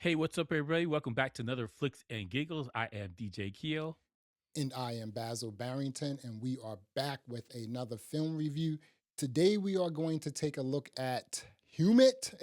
Hey, what's up, everybody? Welcome back to another Flix and Giggles. I am DJ Keo. And I am Basil Barrington, and we are back with another film review. Today, we are going to take a look at Humint,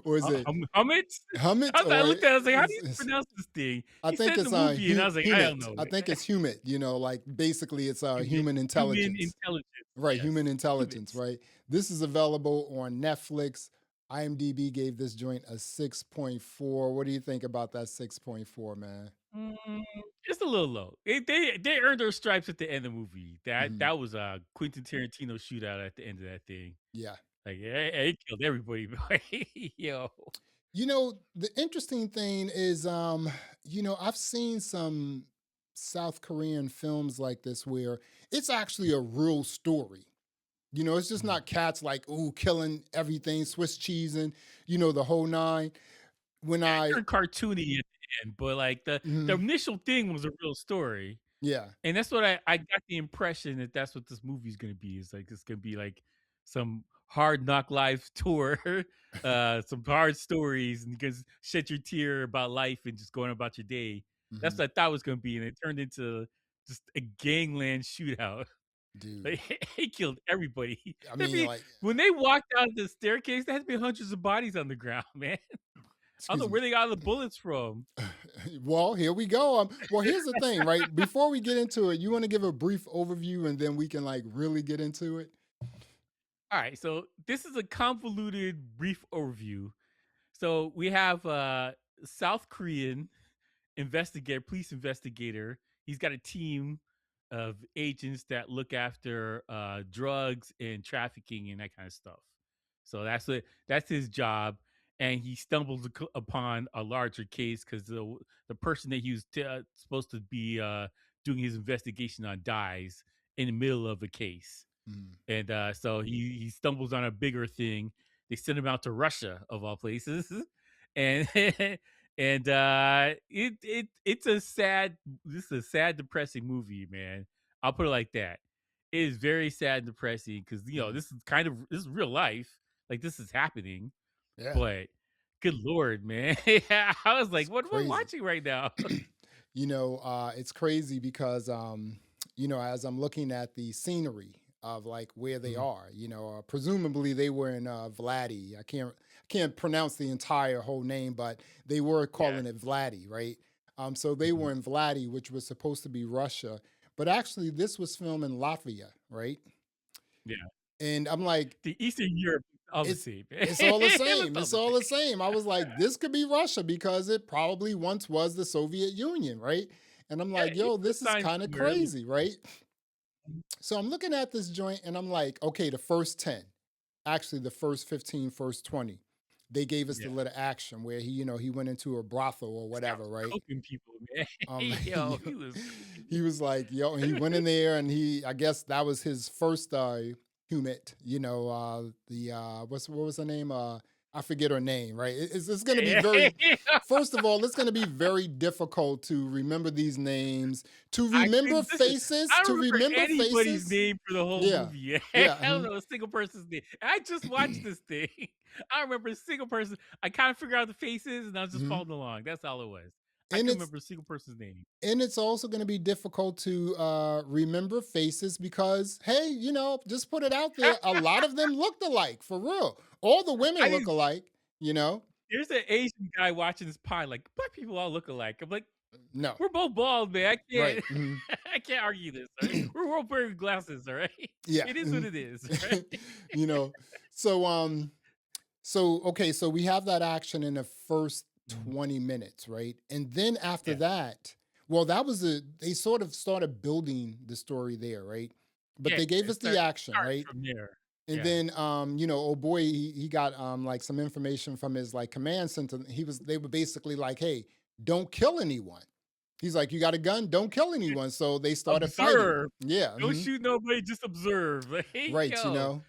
or is it Humint? Humint, I or looked at it, I was like, how do you pronounce this thing? I He think said the it's movie, and I was like, I don't Humint. know. I think it's Humint. Like basically, it's Human, human human intelligence, intelligence. right? Yes. Human intelligence, Humans. right? This is available on Netflix. IMDb gave this joint a 6.4. What do you think about that 6.4, man? Mm, it's a little low. They earned their stripes at the end of the movie. That Mhm. that was a Quentin Tarantino shootout at the end of that thing. Yeah. Like, it killed everybody. Boy. Yo. The interesting thing is, I've seen some South Korean films like this where it's actually a real story. It's just Mhm. not cats like, ooh, killing everything, Swiss cheese and, the whole nine. When Yeah, it I, turned cartoony at the end, but like the Mhm, initial thing was a real story. yeah, And that's what I got the impression that that's what this movie's gonna be. It's like it's gonna be like some hard knock life tour, some hard stories, and you can shed your tear about life and just going about your day. That's mhm, what I thought it was gonna be, and it turned into just a gangland shootout. dude. Like he killed everybody. I There'd mean, be like, when they walked out the staircase, there had to be hundreds of bodies on the ground, man. I don't know excuse me. where they got the bullets from. Well, here we go. Well, here's the thing, right? Before we get into it, you want to give a brief overview and then we can like really get into it? All right, so this is a convoluted brief overview. So we have a South Korean police investigator. He's got a team of agents that look after drugs and trafficking and that kind of stuff. So that's his job, and he stumbles upon a larger case because the person that he was supposed to be doing his investigation on dies in the middle of a case, Mhm. and so he stumbles on a bigger thing. They send him out to Russia of all places, and it's a sad. This is a sad, depressing movie, man. I'll put it like that. It is very sad and depressing because Mhm. this is real life. Like this is happening, Yeah, but good lord, man. I was like, it's what am I crazy. watching right now? It's crazy because, as I'm looking at the scenery of like where they Mhm. are, presumably they were in Vladdy. I can't pronounce the entire whole name, but they were Yeah. calling it Vladdy, right? So they Mhm. were in Vladdy, which was supposed to be Russia, but actually this was filmed in Latvia, right? Yeah. And I'm like, The Eastern Europe is all the it's same. it's all the It looks same. all It's the all the same. same. I was like, this could be Russia because it probably once was the Soviet Union, right? And I'm Yeah, like, you yo, can this is sign kind of somewhere. It looks crazy, right? So I'm looking at this joint and I'm like, okay, the first 10, actually the first 15, first 20, they gave us the yeah. little action where he went into a brothel or This guy whatever, was right? cooking people, man. He, Yo, he was he cooking. was like, yo, he went in there and I guess that was his first humit, what was her name? I forget her name, right? It's going to be very, first of all, it's going to be very difficult to remember these names, to I remember couldn't listen. faces, I don't to remember remember anybody's faces. name for the whole Yeah. movie. I Yeah. don't know a single person's name. I just watched this thing. I don't remember a single person. I kind of figured out the faces, and I was just Mhm. following along. That's all it was. I And couldn't it's remember a single person's name. and it's also going to be difficult to remember faces because, hey, just put it out there. A lot of them looked alike, for real. All the women I look mean, alike. You know, there's an Asian guy watching this pod. Like black people all look alike. I'm like, no, we're both bald, man. I right? can't I can't argue this, all right? We're both wearing glasses, all right? Yeah. It is what it is, right? you know, so okay, so we have that action in the first Mhm. 20 minutes, right? And then after Yeah. that, well, they sort of started building the story there, right? But Yeah, they gave it us the action, starts right? from there. And Yeah. then, oh boy, he got like some information from his like command center. They were basically like, hey, don't kill anyone. He's like, you got a gun, don't kill anyone. So they started fighting. Observe. Yeah, Don't shoot nobody, just observe. Like, right. yo,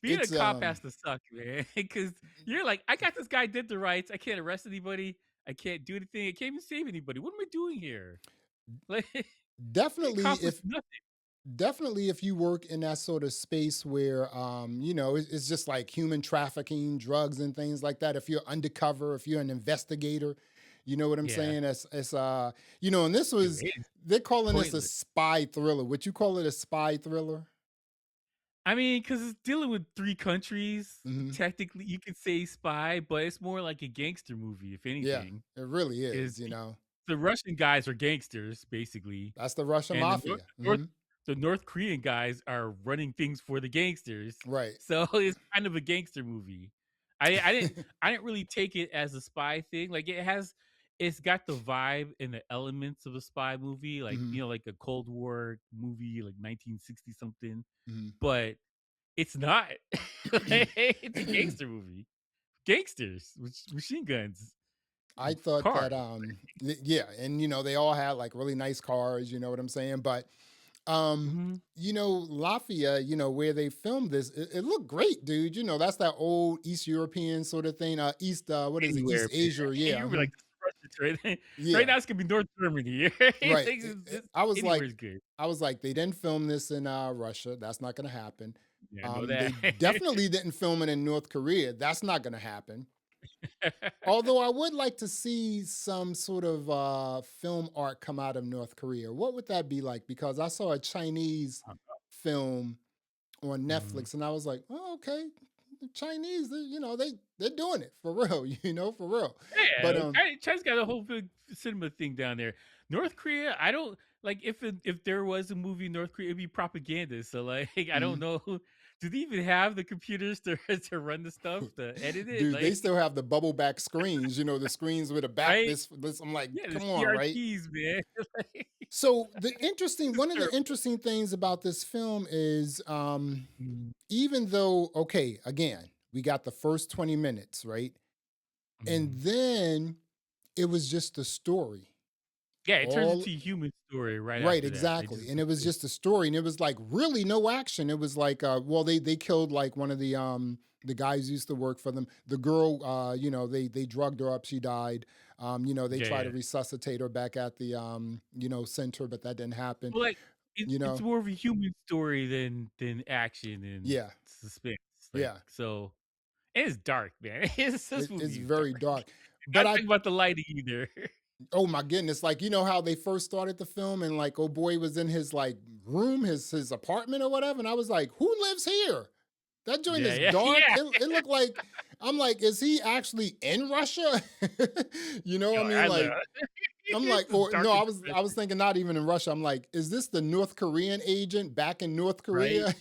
being a It's cop has to suck, man. Because you're like, I got this guy did the rights. I can't arrest anybody. I can't do anything. I can't even save anybody. What am I doing here? Like, being a definitely cop is nothing. definitely if you work in that sort of space where it's just like human trafficking, drugs and things like that. If you're undercover, if you're an investigator, you know what I'm Yeah. saying? And this Dude, was, it is they're calling this a pointless. spy thriller. Would you call it a spy thriller? I mean, because it's dealing with 3 countries, Hmm. technically, you could say spy, but it's more like a gangster movie, if Yeah, anything. it really Is is. the Russian guys are gangsters, basically, That's the Russian and mafia. North Hmm. the North Korean guys are running things for the gangsters, Right. so it's kind of a gangster movie. I didn't really take it as a spy thing, like, it's got the vibe and the elements of a spy movie, like, Hmm. like a Cold War movie, like 1960 something, Hmm. but it's not. It's a gangster movie. Gangsters with machine guns, I thought cars. that yeah, and they all had like really nice cars, you know what I'm saying? But Mhm. Lafayette, where they filmed this, it looked great, dude. That's that old East European sort of thing. East what is it? East Anywhere, Asia, man. yeah. You'll be like, Mhm. "This is Russia, right?" Right Yeah, now, it's gonna be North Germany. right. Like, this I was anywhere like is good. they didn't film this in Russia. That's not gonna happen. Yeah, I know that. They definitely didn't film it in North Korea. That's not gonna happen. Although I would like to see some sort of film art come out of North Korea. What would that be like? Because I saw a Chinese film on Mhm. Netflix and I was like, oh, okay, the Chinese, they're doing it for real, for real. But Yeah, China's got a whole big cinema thing down there. North Korea, I don't like if there was a movie in North Korea, it'd be propaganda. So like, I don't mhm. know. Do they even have the computers to to run the stuff to edit it? Dude, they Like, still have the bubble back screens, the screens with a back right? this I'm like, Yeah, the come on, right? CRTs, man. Like, So it's one of the terrible. interesting things about this film is Mhm, even though, okay, again, we got the first 20 minutes, right? And mhm. then it was just a story. Yeah, it turns All into a human story right right, after that. They exactly. just And it was just a story. And it was like really no action. It was like well, they killed like one of the guys who used to work for them. The girl, they drugged her up, she died. They yeah, tried yeah. to resuscitate her back at the center, but that didn't happen. Well, like You it's know? more of a human story than action and Yeah. suspense. Like Yeah. so, and it's dark, man. This It's movie is dark. very dark. But Not I talking about the lighting either. Oh my goodness, like, how they first started the film and like, oh boy was in his like room, his apartment or whatever, and I was like, "Who lives here? That joint Yeah, is yeah, dark." yeah. It looked like I'm like, "Is he actually in Russia?" I Yo, mean, I love like I'm like, it's as or dark no, as I was depressing, thinking not even in Russia. I'm like, "Is this the North Korean agent back in North right? Korea?"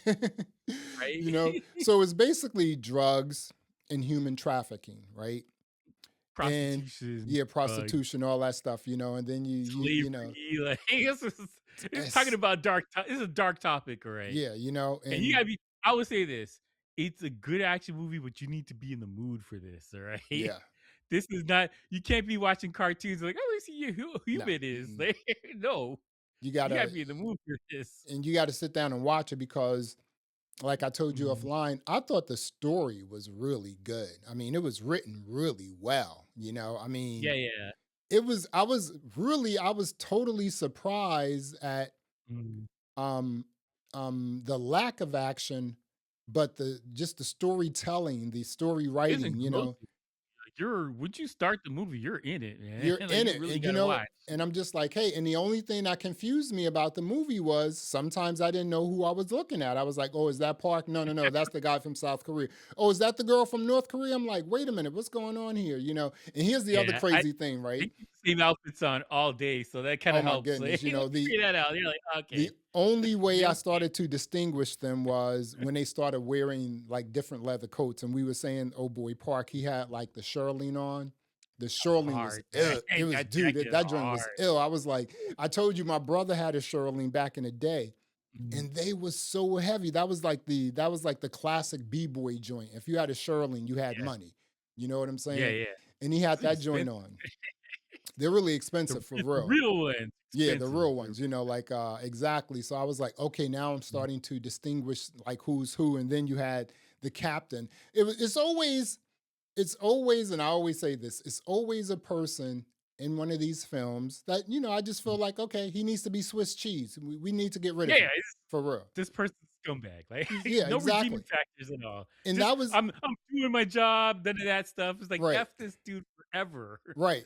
Right? So it's basically drugs and human trafficking, right? And Prostitution, yeah, drugs, prostitution, all that stuff, and then slavery, like it's talking it's about this is a dark topic, all right? yeah, And you and gotta be I would say this, it's a good action movie, but you need to be in the mood for this, all right? yeah, This is not you can't be watching cartoons like, "Oh, let's see who no, human is." Like, no, you you gotta gotta be in the mood for this. sit down and watch it because, like I told you Mhm. offline, I thought the story was really good. I mean, it was written really well. I Yeah, mean, yeah. I was totally surprised at Mhm. um the lack of action, but the storytelling, the story It's writing. engrossing. Like, once you start the movie, you're in it, man. You're Like, in you it, really and gotta watch. and I'm just like, hey, and the only thing that confused me about the movie was sometimes I didn't know who I was looking at. I was like, oh, is that Park? No, no, no, that's the guy from South Korea. Oh, is that the girl from North Korea? I'm like, wait a minute, what's going on here? And here's the other Yeah, crazy thing, they right? keep the same outfits on all day, so that kinda Oh my helps. Like, goodness, let me figure that out. You're like, the "Okay, only way be I okay." started to distinguish them was when they started wearing like different leather coats, and we were saying, "Oh boy, Park, he had like the Shirlene on." The That was Shirlene was hard, man. ill. It was, That dude, jacket is that joint was hard. ill. I was like, I told you, my brother had a Shirlene back in the day, Mhm. and they was so heavy. That was like the classic b boy joint. If you had a Shirlene, you had Yeah. money. You know what I'm Yeah, saying? yeah. And he had It's that joint expensive. on. They're really expensive for It's the real. real ones, Yeah, the expensive. real ones, like exactly. So I was like, okay, now I'm Mhm. starting to distinguish like who's who. And then you had the captain. It's always, and I always say this, it's always a person in one of these films that, I just feel like, okay, he needs to be Swiss cheese. We need to get rid Yeah, of yeah, him for real. this person's a scumbag. Like Yeah, no redeeming exactly. factors at all. And Just that was I'm doing my job. None of that stuff. It's like right, f this dude forever. right.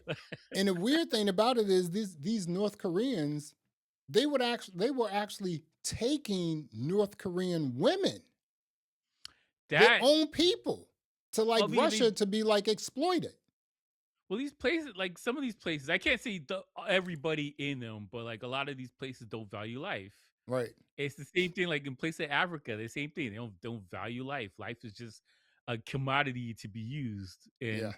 And the weird thing about it is these North Koreans, they were actually taking North Korean women, their That own people, to like I mean, Russia to be like exploited. these places, like some of these places, I can't say everybody in them, but like a lot of these places don't value life. Right. It's the same thing, like in places in Africa, the same thing. They don't value life. Life is just a commodity to be used, Yeah. and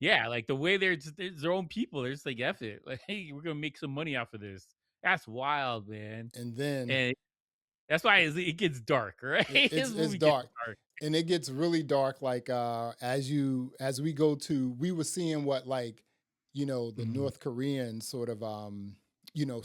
yeah, like the way they're their own people. They're just like F it. Like, hey, we're gonna make some money off of this. That's wild, man. And then And that's why it gets dark, right? This it's movie gets dark. dark. And it gets really dark like as we go to we were seeing what like the Mhm, North Korean sort of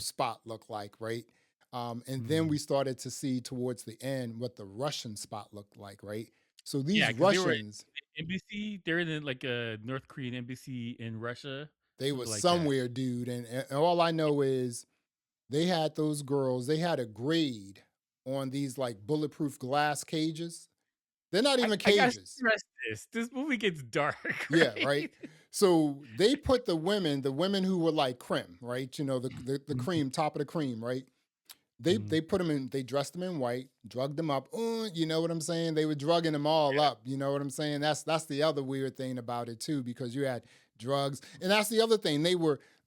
spot looked like, right? And then mhm. we started to see towards the end what the Russian spot looked like, right? So Yeah, these because they were Russians, embassy. They're in like a North Korean embassy in Russia, they were something like that. somewhere, dude, and all I know is they had those girls, they had a grade on these like bulletproof glass cages. They're not even I gotta cages. stress this. This movie gets dark, Yeah, right. right? So they put the women who were like creme, right? The Mhm, cream, top of the cream, right? mhm. They put them in, they dressed them in white, drugged them up. You know what I'm saying? They were drugging them all Yeah. up. You know what I'm saying? That's the other weird thing about it too, because you had drugs, and that's the other thing.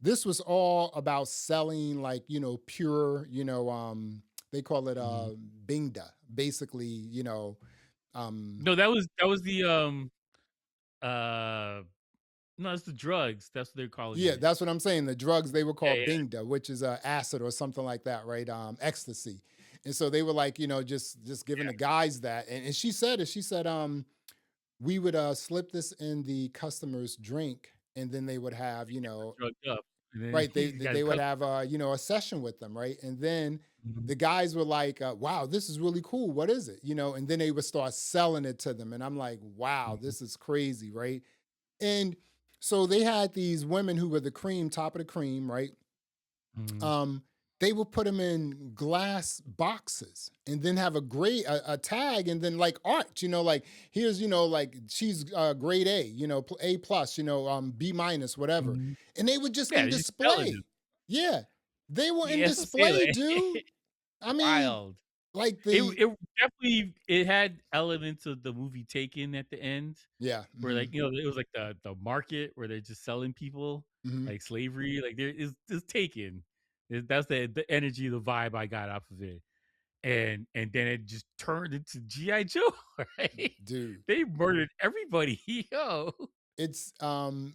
This was all about selling like pure, they call it Mhm. bingda, basically, um No, that was the uh no, it's the drugs. That's what they're calling Yeah, it. that's what I'm saying. The drugs they were Yeah, called yeah, Bingda, which is acid or something like that, right? Ecstasy. And so they were like, just giving the guys that. And she said it. She said, we would slip this in the customer's drink, and then they would have, drugged up, and then right? They he's got a they would customer. have a session with them, right? And then Mhm, the guys were like, wow, this is really cool. What is it? And then they would start selling it to them. And I'm like, wow, mhm, this is crazy, right? And so they had these women who were the cream, top of the cream, right? mhm. Um, they would put them in glass boxes and then have a tag and then like art, like here's like she's grade A, A plus, B minus, whatever, Mhm. and they were just Yeah, in you're just selling them. display. Yeah, they were in Yeah, that's what I'm saying, display, dude. like, I mean, wild. like It the definitely it had elements of the movie Taken at the end, yeah, where, like, it was like the market where they're just selling people, hmm like slavery, like, there is Taken. That's the energy, the vibe I got off of it, and then it just turned into G.I. Joe, right? dude. They murdered everybody, yo. It's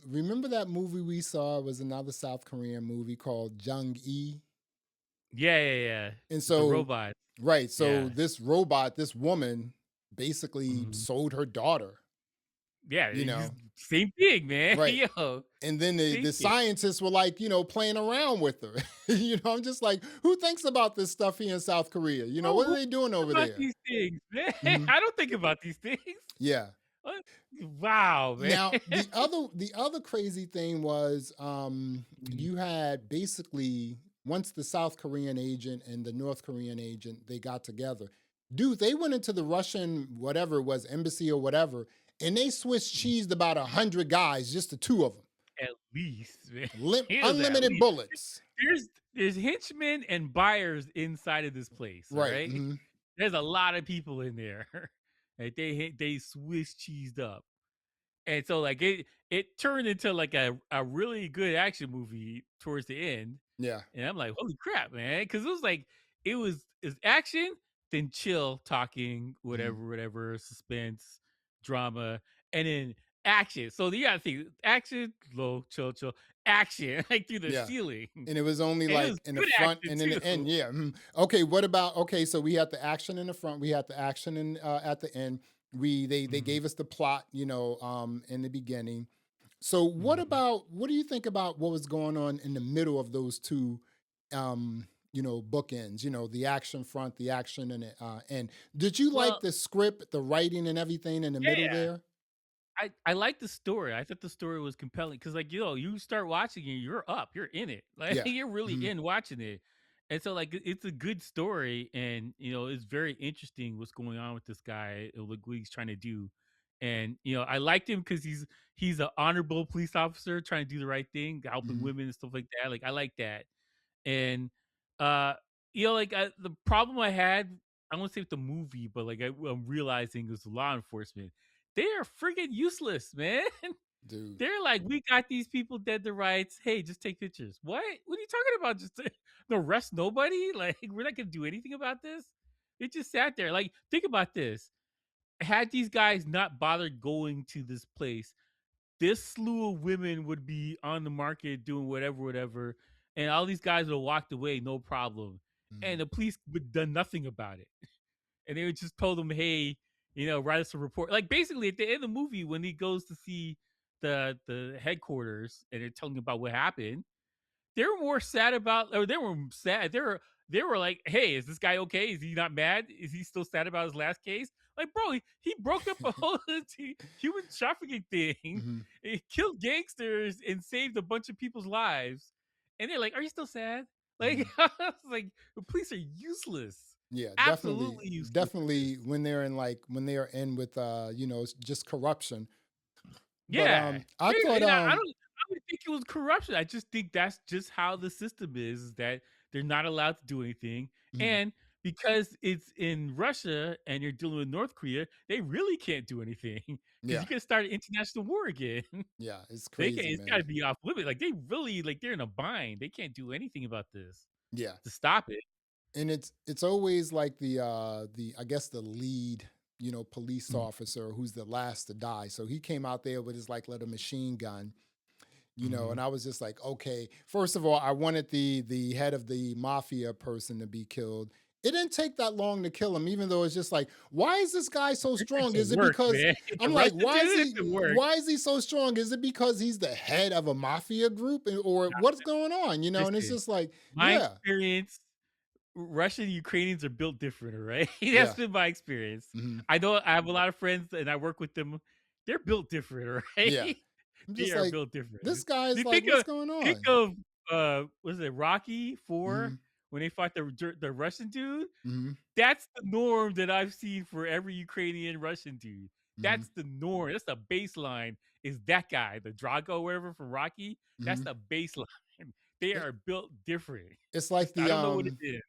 remember that movie we saw was another South Korean movie called Jung E. Yeah, yeah, yeah. And With the so robot. right, so Yeah. this robot, this woman basically Mhm. sold her daughter, Yeah, you know. same thing, man, Right. yo. And then Same the thing. scientists were like, playing around with her. I'm just like, who thinks about this stuff here in South Korea? Oh, What are who they doing thinks over about there? these things, man? Mhm. I don't think about these things. Yeah. What? Wow, man. Now, the other crazy thing was Mhm, you had basically once the South Korean agent and the North Korean agent they got together. Dude, they went into the Russian whatever it was embassy or whatever, and they Swiss mhm. cheesed about 100 guys, just the two of them. At least, man. It was at Unlimited least. bullets. There's there's henchmen and buyers inside of this place, all Right. right? There's a lot of people in there. Like, they Swiss cheesed up. And so, like, it turned into, like, a really good action movie towards the end. Yeah. And I'm like, "Holy crap, man!" Because it was like it's action, then chill, talking, Mhm. whatever, suspense, drama, and then action. So you gotta think action, low, chill, action, like through the Yeah. ceiling. And it was only And it was like in the good front action and in the too. end. Yeah. Okay. What about okay? So we had the action in the front. We had the action in at the end. They Mhm, gave us the plot, in the beginning. So mhm. what do you think about what was going on in the middle of those two, bookends? The action front, the action and the end. Did you like Well, the script, the writing, and everything in the yeah, middle yeah. there? I like the story. I thought the story was compelling because, like, you start watching it, you're up, you're in it, like Yeah. you're really Mhm. in watching it, and so like it's a good story, and it's very interesting what's going on with this guy, like what he's trying to do, and I liked him because he's an honorable police officer trying to do the right thing, helping Mhm. women and stuff like that. Like I like that, and uh, like the problem I had, I won't say with the movie, but like I'm realizing is law enforcement. They are friggin' useless, man. Dude. They're like, we got these people dead to rights. Hey, just take pictures. What? What are you talking about? Just to arrest nobody? Like, we're not gonna do anything about this. It just sat there. Like, think about this. Had these guys not bothered going to this place, this slew of women would be on the market doing whatever, whatever, and all these guys would have walked away, no problem. And Mhm. the police would done nothing about it. And they would just told him, "Hey, write us a report." Like basically at the end of the movie, when he goes to see the headquarters and they're telling him about what happened, they were more sad about, or they were sad. They were like, "Hey, is this guy okay? Is he not mad? Is he still sad about his last case?" Like, bro, he broke up a whole human trafficking thing, Mhm. he killed gangsters and saved a bunch of people's lives, and they're like, "Are you still sad?" Like, Mhm. I was like, the police are useless, Yeah, definitely, absolutely useless at this. definitely when they're in like when they are in with just corruption. But Yeah. I thought And I don't think it was corruption. I just think that's just how the system is that they're not allowed to do anything. mhm. And because it's in Russia and you're dealing with North Korea, they really can't do anything because Yeah, you can start an international war again. yeah, it's They can crazy, It's got to man. be off limit. Like they really like they're in a bind. They can't do anything about this Yeah. to stop it. And it's always like the I guess the lead, police Mhm. officer who's the last to die. So he came out there with his like little machine gun, and Mhm. I was just like, okay, first of all, I wanted the head of the mafia person to be killed. It didn't take that long to kill him, even though it's just like, why is this guy so strong? It's a Is it work, because man. The I'm like, Russian dude, it's a work. why is he so strong? Is it because he's the head of a mafia group or what's going on? And it's Listen, just like, my yeah, experience, Russian Ukrainians are built different, all right? That's yeah, been my experience. hmm I know I have a lot of friends and I work with them. They're built different, all yeah. right? I'm They just are like, built different. this You guy's like, think what's of going think on? of was it Rocky 4 hmm when they fought the Russian dude? hmm That's the norm that I've seen for every Ukrainian Russian dude. hmm That's the norm. That's the baseline. Is that guy, the Drago, whatever from Rocky? That's hmm the baseline. They It, are built different. it's Just like I the don't know what it is.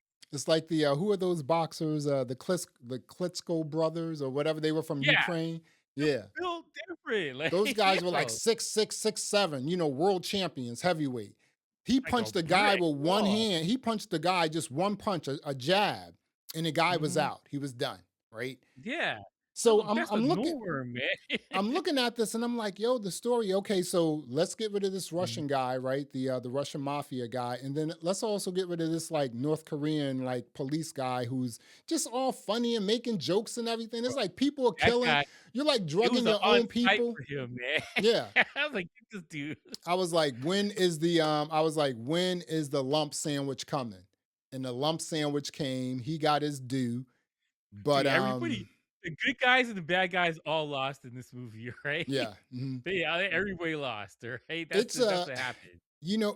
who are those boxers? The Klitschko brothers or whatever they were from Yeah, Ukraine. they're Yeah, built different. those Like, guys were like yo, 6'6", 6'7", world champions, heavyweight. He like a punched a guy brick with one wall. hand. He punched the guy just one punch, a jab, and the guy was Mhm. out. He was done. Right. Yeah. So That's the norm, man. I'm looking at this and I'm like, yo, the story. Okay, so let's get rid of this Mhm. Russian guy, right? The Russian mafia guy, and then let's also get rid of this like North Korean like police guy who's just all funny and making jokes and everything. Bro, It's like people are that killing. guy, You're like it was drugging an your own on-site people. for him, man. Yeah. I was like, "Get this dude." I was like, when is the lump sandwich coming? And the lump sandwich came. He got his due, but See, everybody, the good guys and the bad guys all lost in this movie, right? yeah. Mhm. Everybody lost, right? It's That's what happened.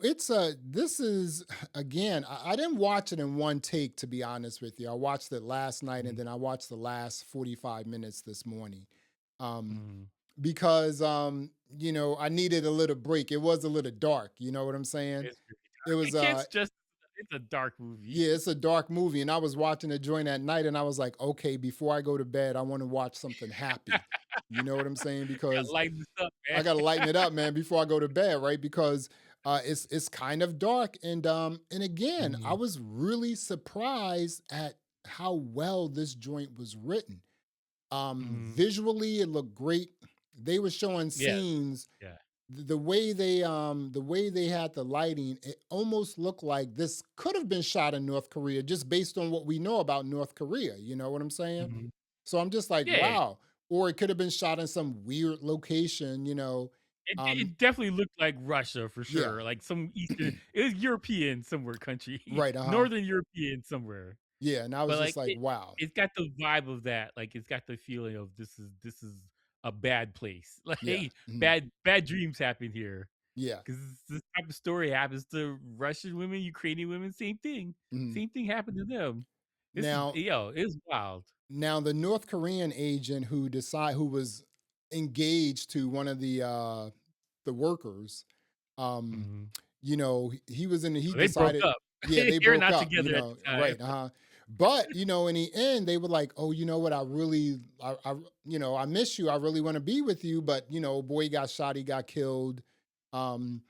it's a this is again, I didn't watch it in one take to be honest with you. I watched it last night and Mhm, then I watched the last 45 minutes this morning. Um mhm. because I needed a little break. It was a little dark, you know what I'm saying? It's really It dark. was Kids just it's a dark movie. yeah, it's a dark movie and I was watching it during that night and I was like, "Okay, before I go to bed, I want to watch something happy." You know what I'm saying? Gotta Because lighten this up, I man. gotta lighten it up, man, before I go to bed, right? Because it's kind of dark, and again, I Mhm, was really surprised at how well this joint was written. mhm. Visually, it looked great. They were showing Yeah, scenes. yeah. The way they had the lighting, it almost looked like this could have been shot in North Korea, just based on what we know about North Korea. You know what I'm saying? Mhm. So I'm just like, Yeah, wow. Or it could have been shot in some weird location, it definitely looked like Russia for Yeah. sure, like some Eastern, it was European somewhere country, Right, uh-huh. Northern European somewhere. Yeah, and I was But, just like, like, wow. it's got the vibe of that, like, it's got the feeling of this is a bad place. Yeah. Like Mhm. bad dreams happen here. Yeah. 'Cause this type of story happens to Russian women, Ukrainian women, same thing. Mhm. Same thing happened to them. This is Now it's wild. now the North Korean agent who was engaged to one of the workers, um, Mhm. he was in he So they broke decided up. yeah, they They were broke not up, together at the time. right, uh-huh. But, in the end, they were like, "Oh, you know what? I really I miss you. I really wanna be with you, but, boy got shot, he got killed." Um,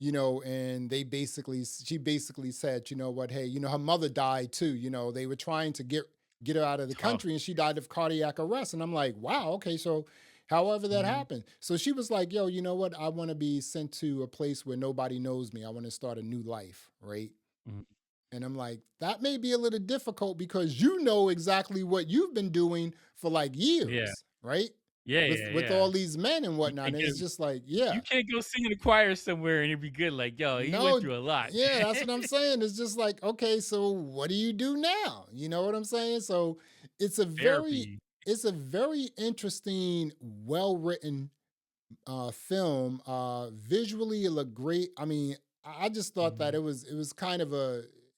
and she basically said, "You know what? Hey," her mother died too, they were trying to get her out of the Oh, country and she died of cardiac arrest. And I'm like, wow, okay, so however that mhm, happened. So she was like, yo, you know what? I want to be sent to a place where nobody knows me. I want to start a new life, right? mhm. And I'm like, that may be a little difficult because you know exactly what you've been doing for like Yeah. years, right? Yeah, With yeah, with yeah. all these men and You whatnot. can't And get it's just like, you yeah. can't go sing in a choir somewhere and it'd be good, like, "Yo, he went No, through a lot." yeah, that's what I'm saying. It's just like, okay, so what do you do now? You know what I'm saying? So it's a very Therapy. it's a very interesting, well written film. Visually, it looked great. I mean, I just thought that Mhm, it was kind of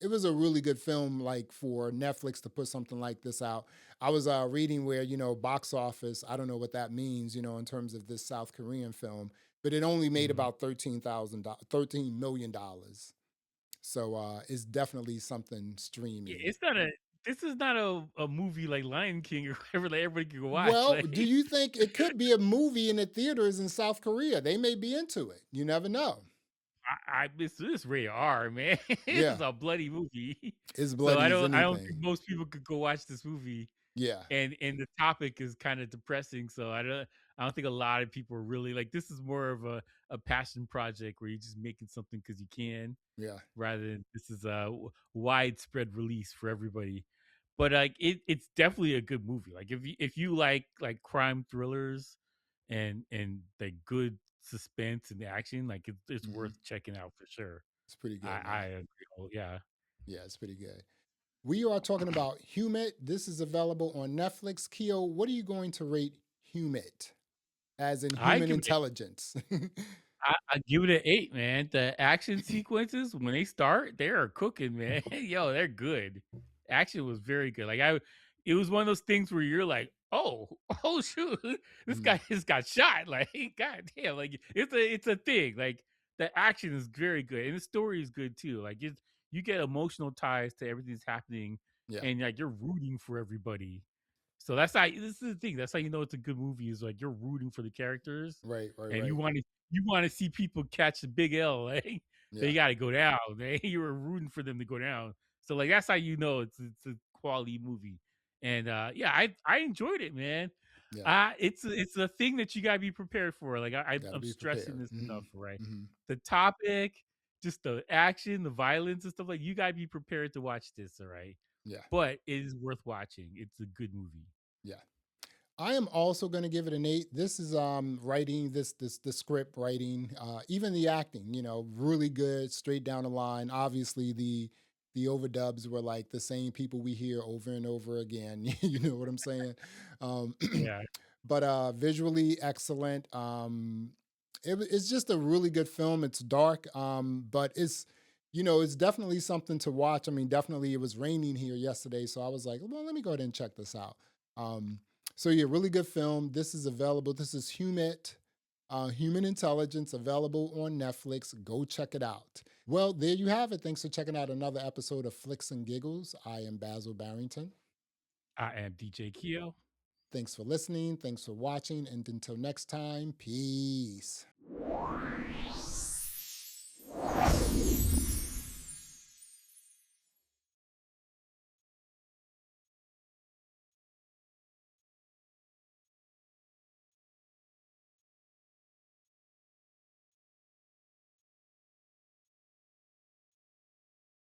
it was a really good film, like for Netflix to put something like this out. I was reading where box office. I don't know what that means, in terms of this South Korean film, but it only made mhm. about $13 million. So it's definitely something Yeah, streaming. it's not a this is not a movie like Lion King or whatever that everybody can watch, Well, like do you think it could be a movie in the theaters in South Korea? They may be into it. You never know. I this rated R, man. This is Yeah, a bloody movie. as So bloody as I don't think anything. most people could go watch this movie, Yeah, and the topic is kinda depressing, so I don't think a lot of people are really like, this is more of a passion project where you're just making something because you can, yeah. rather than this is a widespread release for everybody. But, like, it's definitely a good movie. Like, if you like, crime thrillers and, like, good suspense and action, like, it's Mhm. worth checking out for sure. It's pretty good, I man. agree. Oh, yeah. Yeah, it's pretty good. We are talking about Humid. This is available on Netflix. Keo, what are you going to rate Humid, as in I human give it intelligence? I give it an 8, man. The action sequences, when they start, they are cooking, man. Yo, they're good. Action was very good. It was one of those things where you're like, "Oh, oh shoot, this Mhm. guy just got shot." Like, god damn, like it's a thing. Like the action is very good, and the story is good too. Like you get emotional ties to everything that's happening, Yeah, and like you're rooting for everybody. So that's how this is the thing. That's how you know it's a good movie is like you're rooting for the characters, right, right, and right. you want to see people catch the big L. Like they Yeah, got to go down. You were rooting for them to go down. So like that's how you know it's a quality movie. And yeah, I enjoyed it, man. yeah. It's a thing that you gotta be prepared for. Like Got to I'm be stressing prepared. this enough, right? Hmm. The topic, just the action, the violence and stuff like you gotta be prepared to watch this, all right? Yeah, But it is worth watching. It's a good movie. yeah. I am also going to give it an 8. This is writing this the script writing, even the acting, really good, straight down the line. Obviously the overdubs were like the same people we hear over and over again. You know what I'm saying? Um, Yeah. but visually excellent. It's just a really good film. It's dark, but it's definitely something to watch. I mean, definitely it was raining here yesterday, so I was like, well, let me go ahead and check this out. Um, so yeah, really good film. This is available. This is Humit, Human Intelligence, available on Netflix. Go check it out. Well, there you have it. Thanks for checking out another episode of Flix and Giggles. I am Basil Barrington. I am DJ Keo. Thanks for listening. Thanks for watching. And until next time, peace.